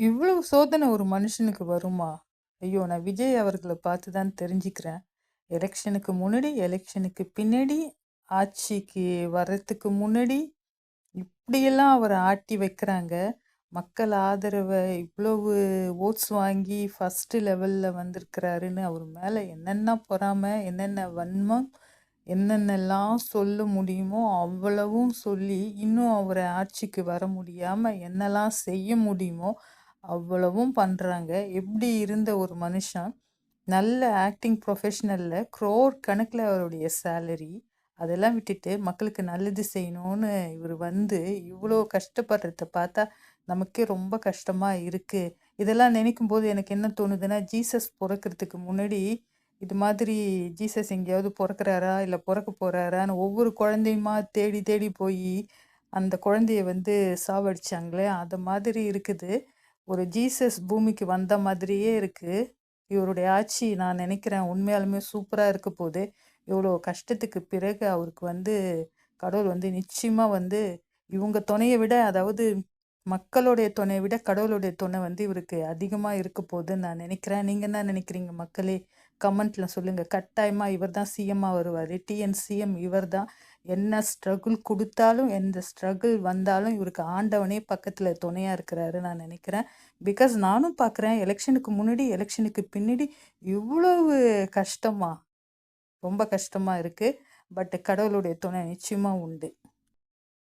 இவ்வளவு சோதனை ஒரு மனுஷனுக்கு வருமா? ஐயோ! நான் விஜய் அவர்கள பார்த்து தான் தெரிஞ்சுக்கிறேன். எலக்ஷனுக்கு முன்னாடி, எலக்ஷனுக்கு பின்னாடி, ஆட்சிக்கு வர்றதுக்கு முன்னாடி, இப்படியெல்லாம் அவர ஆட்டி வைக்கிறாங்க. மக்கள் ஆதரவ இவ்வளவு ஓட்ஸ் வாங்கி ஃபர்ஸ்ட் லெவல்ல வந்திருக்கிறாருன்னு அவர் மேல என்னென்ன பொறாமை, என்னென்ன வன்மம், என்னென்னலாம் சொல்ல முடியுமோ அவ்வளவும் சொல்லி, இன்னும் அவர ஆட்சிக்கு வர முடியாம என்னலாம் செய்ய முடியுமோ அவ்வளவும் பண்றாங்க. எப்படி இருந்த ஒரு மனுஷன், நல்ல ஆக்டிங் ப்ரொஃபஷனல்ல க்ரோர் கணக்குல அவருடைய சேலரி. அதெல்லாம் விட்டுட்டு மக்களுக்கு நல்லது செய்யணும்னு இவரு வந்து இவ்வளோ கஷ்டப்படுறத பார்த்தா நமக்கே ரொம்ப கஷ்டமா இருக்கு. இதெல்லாம் நினைக்கும்போது எனக்கு என்ன தோணுதுன்னா, ஜீசஸ் பொறக்கறதுக்கு முன்னாடி இது மாதிரி ஜீசஸ் எங்கேயாவது பொறக்குறாரா? இல்ல பொறக்க போறாரான்னு ஒவ்வொரு குழந்தையுமா தேடி தேடி போயி அந்த குழந்தைய வந்து சாவடிச்சாங்களே, அது மாதிரி இருக்குது. ஒரு ஜீசஸ் பூமிக்கு வந்த மாதிரியே இருக்கு. இவருடைய ஆட்சி நான் நினைக்கிறேன் உண்மையாலுமே சூப்பரா இருக்க போது. இவ்வளோ கஷ்டத்துக்கு பிறகு அவருக்கு வந்து கடவுள் வந்து நிச்சயமா வந்து இவங்க துணைய விட, அதாவது மக்களுடைய துணைய விட கடவுளுடைய துணை வந்து இவருக்கு அதிகமா இருக்க போதுன்னு நான் நினைக்கிறேன். நீங்க என்ன நினைக்கிறீங்க மக்களே? கமெண்ட்ல சொல்லுங்க. கட்டாயமா இவர் தான் சிஎம்மா வருவாரு. டிஎன் சிஎம் இவர் தான். என்ன ஸ்ட்ரகுள் குடுத்தாலும், எந்த ஸ்ட்ரகுள் வந்தாலும் இவருக்கு ஆண்டவனே பக்கத்துல துணையா இருக்கிறாரு நான் நினைக்கிறேன். பிகாஸ் நானும் பார்க்குறேன் எலெக்ஷனுக்கு முன்னாடி, எலெக்ஷனுக்கு பின்னாடி இவ்வளவு கஷ்டமா? ரொம்ப கஷ்டமா இருக்கு. பட் கடவுளுடைய துணை நிச்சயமா உண்டு.